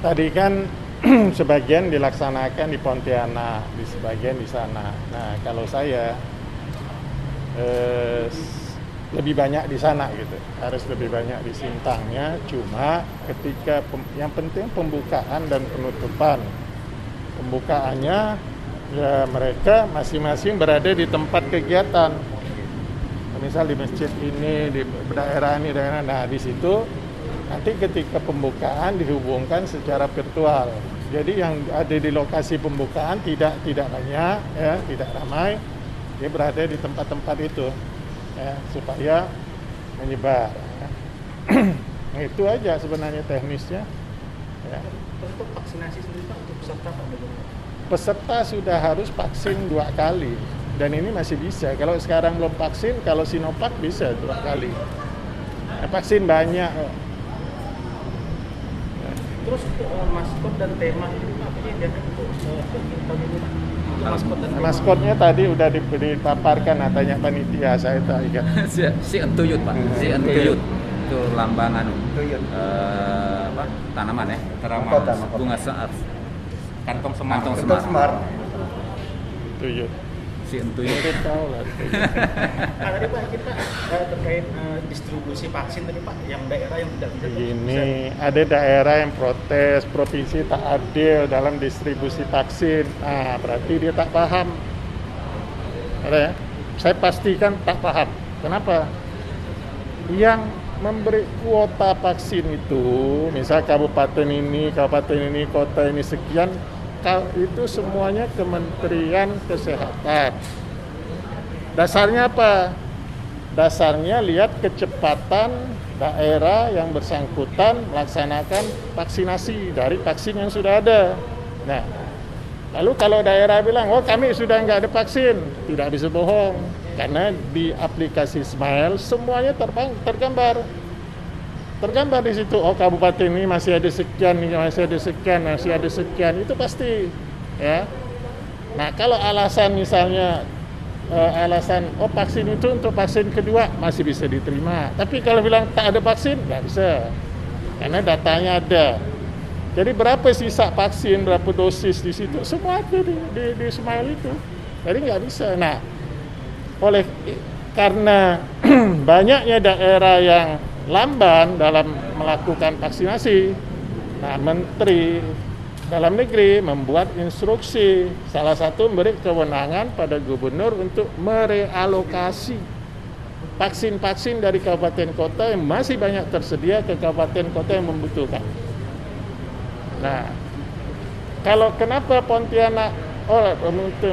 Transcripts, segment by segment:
Tadi kan sebagian dilaksanakan di Pontianak, di sebagian di sana. Nah, kalau saya lebih banyak di sana gitu, harus lebih banyak di Sintangnya. Cuma ketika yang penting pembukaan dan penutupan. Pembukaannya ya mereka masing-masing berada di tempat kegiatan. Misal di masjid ini, di daerah ini, daerah. Nah, di situ nanti ketika pembukaan dihubungkan secara virtual. Jadi yang ada di lokasi pembukaan tidak banyak, ya, tidak ramai. Dia berada di tempat-tempat itu, ya, supaya menyebar. Ya. Nah, itu aja sebenarnya teknisnya. Ya. Untuk vaksinasi sendiri Pak, untuk peserta Pak, peserta sudah harus vaksin 2 kali. Dan ini masih bisa. Kalau sekarang belum vaksin, kalau Sinovac bisa 2 kali. Nah, vaksin banyak. Terus maskot dan tema ini apa yang diakan untuk maskot dan tema? Maskotnya tadi udah dipaparkan, tanya panitia saya tadi. Si entuyut Pak, si entuyut itu lambang tanaman ya, bunga kantong semar. Entuyut. Si entuyut. Tahu lah. Tadi Pak kita terkait distribusi vaksin tadi Pak, yang daerah yang tidak bisa. Ini ada daerah yang protes provinsi tak adil dalam distribusi vaksin. Nah, berarti dia tak paham. Ada ya? Saya pastikan tak paham. Kenapa? Yang memberi kuota vaksin itu, misal kabupaten ini, kota ini sekian, itu semuanya Kementerian Kesehatan. Dasarnya apa? Dasarnya lihat kecepatan daerah yang bersangkutan melaksanakan vaksinasi dari vaksin yang sudah ada. Nah, lalu kalau daerah bilang, oh kami sudah nggak ada vaksin, tidak bisa bohong. Karena di aplikasi Smile semuanya tergambar di situ. Oh kabupaten ini masih ada sekian, masih ada sekian, itu pasti, ya. Nah kalau alasan misalnya oh vaksin itu untuk vaksin kedua masih bisa diterima, tapi kalau bilang tak ada vaksin nggak bisa, karena datanya ada. Jadi berapa sisa vaksin, berapa dosis di situ, semua ada di Smile itu. Jadi nggak bisa. Nah, karena banyaknya daerah yang lamban dalam melakukan vaksinasi, nah Menteri Dalam Negeri membuat instruksi, salah satu memberi kewenangan pada gubernur untuk merealokasi vaksin-vaksin dari kabupaten kota yang masih banyak tersedia ke kabupaten kota yang membutuhkan. Nah, kalau kenapa Pontianak,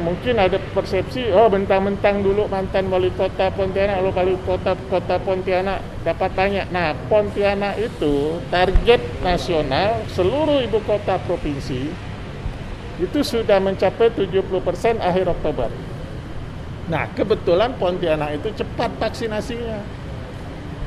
mungkin ada persepsi, bentang-bentang dulu mantan wali kota Pontianak, lalu wali kota Pontianak dapat banyak. Nah, Pontianak itu target nasional seluruh ibu kota provinsi itu sudah mencapai 70% akhir Oktober. Nah, kebetulan Pontianak itu cepat vaksinasinya.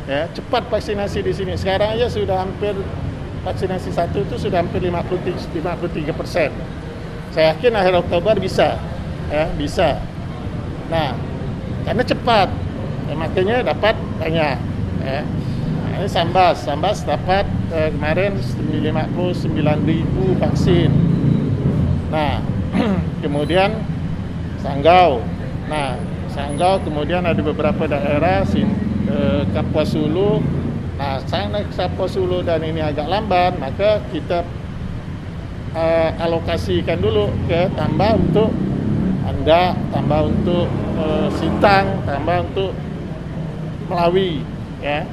Ya, cepat vaksinasi di sini. Sekarang aja sudah hampir vaksinasi 1 itu sudah hampir 53%. Saya yakin akhir Oktober bisa, ya bisa. Nah, karena cepat, ya, makanya dapat banyak. Ya. Nah, ini Sambas dapat kemarin 59.000 vaksin. Nah, kemudian Sanggau. Nah, Sanggau kemudian ada beberapa daerah, Kapuas Hulu. Nah, sana Kapuas Hulu dan ini agak lamban, maka kita alokasikan dulu ke tambah untuk Anda, tambah untuk Sintang, tambah untuk Melawi, ya.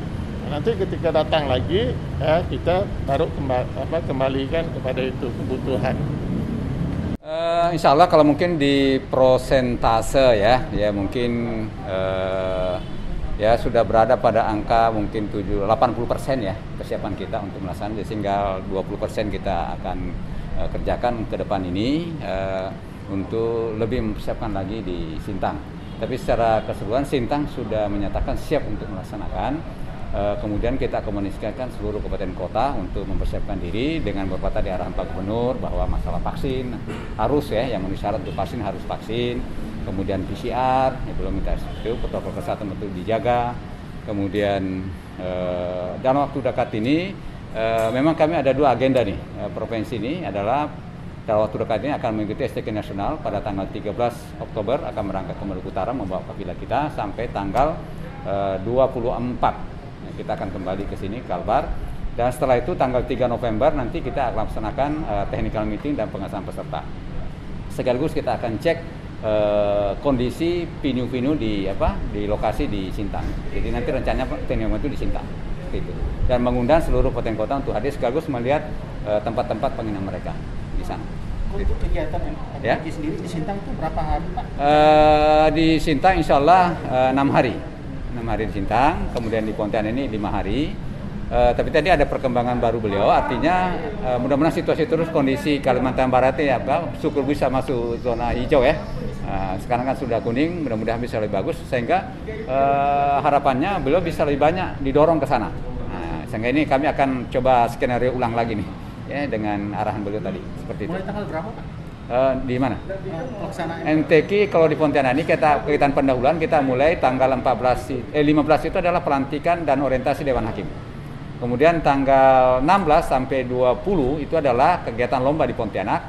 Nanti ketika datang lagi, ya, kita baru kembalikan kepada itu kebutuhan. Insya Allah kalau mungkin di prosentase ya mungkin ya sudah berada pada angka mungkin 80% ya persiapan kita untuk melaksanakan, sehingga 20% kita akan kerjakan ke depan ini untuk lebih mempersiapkan lagi di Sintang. Tapi secara keseluruhan Sintang sudah menyatakan siap untuk melaksanakan. Kemudian kita komunikasikan seluruh kabupaten kota untuk mempersiapkan diri dengan berkata di arahan Pak Gubernur bahwa masalah vaksin harus ya, yang memenuhi syarat untuk vaksin harus vaksin. Kemudian PCR, belum minta itu protokol kesehatan untuk dijaga. Kemudian dalam waktu dekat ini memang kami ada dua agenda nih. Provinsi ini adalah dalam waktu dekat ini akan mengikuti STK nasional pada tanggal 13 Oktober akan berangkat ke Maluku Utara membawa kafilah kita sampai tanggal 24. Kita akan kembali ke sini Kalbar, dan setelah itu tanggal 3 November nanti kita akan laksanakan technical meeting dan pengesahan peserta. Sekaligus kita akan cek kondisi venue-venue di lokasi di Sintang. Jadi nanti rencananya technical itu di Sintang. Gitu. Dan mengundang seluruh potensi kota untuk hadir sekaligus melihat tempat-tempat penginapan mereka di sana. Untuk kegiatan MTQ sendiri di Sintang itu berapa hari, Pak? Di Sintang insya Allah 6 hari. 6 hari di Sintang, kemudian di Pontianak ini 5 hari. Tapi tadi ada perkembangan baru beliau, artinya mudah-mudahan situasi terus kondisi Kalimantan Barat ya, syukur bisa masuk zona hijau ya. Sekarang kan sudah kuning, mudah-mudahan bisa lebih bagus sehingga harapannya beliau bisa lebih banyak didorong ke sana. Sehingga ini kami akan coba skenario ulang lagi nih ya dengan arahan beliau tadi seperti itu. Mulai tanggal berapa, Pak? Di mana? Pelaksanaan MTQ kalau di Pontianak ini kegiatan pendahuluan kita mulai tanggal 15 itu adalah pelantikan dan orientasi Dewan Hakim. Kemudian tanggal 16 sampai 20 itu adalah kegiatan lomba di Pontianak.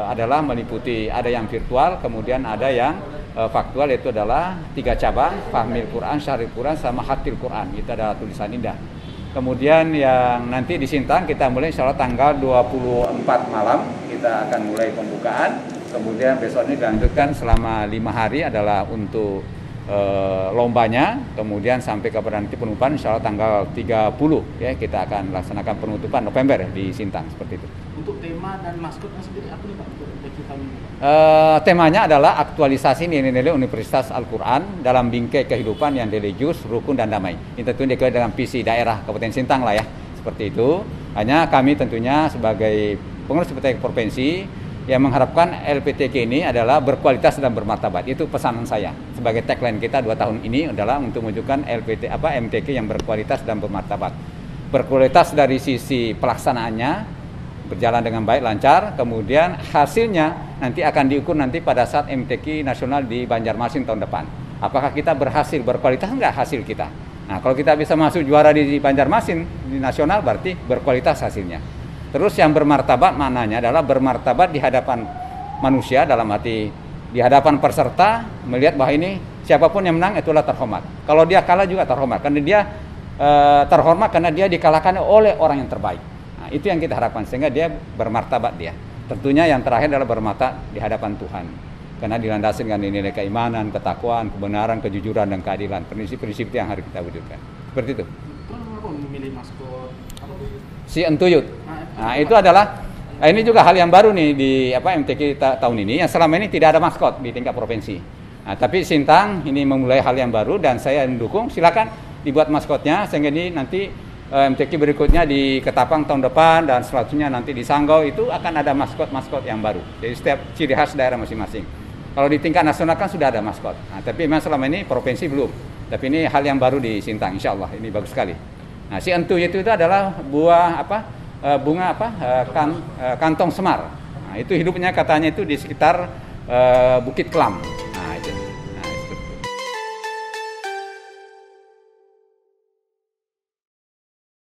Adalah meliputi ada yang virtual, kemudian ada yang faktual, yaitu adalah 3 cabang, Fahmil Quran, Syahril Quran, sama Hatil Quran. Itu adalah tulisan indah. Kemudian yang nanti di Sintang kita mulai insya Allah tanggal 24 malam kita akan mulai pembukaan. Kemudian besok ini dilanjutkan selama 5 hari adalah untuk lombanya. Kemudian sampai kepada nanti penutupan insya Allah tanggal 30 ya kita akan laksanakan penutupan November di Sintang seperti itu. Untuk tema dan maskotnya sendiri apa nih, Pak? Untuk MTQ kali ini? Temanya adalah aktualisasi nilai-nilai Universitas Al-Quran dalam bingkai kehidupan yang religius, rukun, dan damai. Ini tentunya dikelola dengan visi daerah Kabupaten Sintang lah ya, seperti itu. Hanya kami tentunya sebagai pengurus LPTK provinsi yang mengharapkan LPTK ini adalah berkualitas dan bermartabat. Itu pesanan saya. Sebagai tagline kita 2 tahun ini adalah untuk menunjukkan MTQ yang berkualitas dan bermartabat. Berkualitas dari sisi pelaksanaannya, berjalan dengan baik, lancar, kemudian hasilnya nanti akan diukur nanti pada saat MTQ nasional di Banjarmasin tahun depan. Apakah kita berhasil, berkualitas enggak hasil kita? Nah, kalau kita bisa masuk juara di Banjarmasin di nasional berarti berkualitas hasilnya. Terus yang bermartabat maknanya adalah bermartabat di hadapan manusia, dalam arti di hadapan peserta melihat bahwa ini siapapun yang menang itulah terhormat. Kalau dia kalah juga terhormat karena dia terhormat karena dia dikalahkan oleh orang yang terbaik. Nah, itu yang kita harapkan sehingga dia bermartabat dia. Tentunya yang terakhir adalah bermartabat di hadapan Tuhan. Karena dilandasi dengan nilai keimanan, ketakwaan, kebenaran, kejujuran, dan keadilan. Prinsip-prinsip yang harus kita wujudkan. Seperti itu. Kenapa memilih maskot? Si Entuyut. Nah, itu adalah ini juga hal yang baru nih di MTQ tahun ini yang selama ini tidak ada maskot di tingkat provinsi. Nah, tapi Sintang ini memulai hal yang baru dan saya mendukung. Silakan dibuat maskotnya sehingga ini nanti MTQ berikutnya di Ketapang tahun depan dan selanjutnya nanti di Sanggau itu akan ada maskot-maskot yang baru. Jadi setiap ciri khas daerah masing-masing. Kalau di tingkat nasional kan sudah ada maskot. Nah, tapi memang selama ini provinsi belum. Tapi ini hal yang baru di Sintang, insya Allah ini bagus sekali. Nah, si Entuyut itu adalah bunga kantong semar. Nah, itu hidupnya katanya itu di sekitar Bukit Kelam.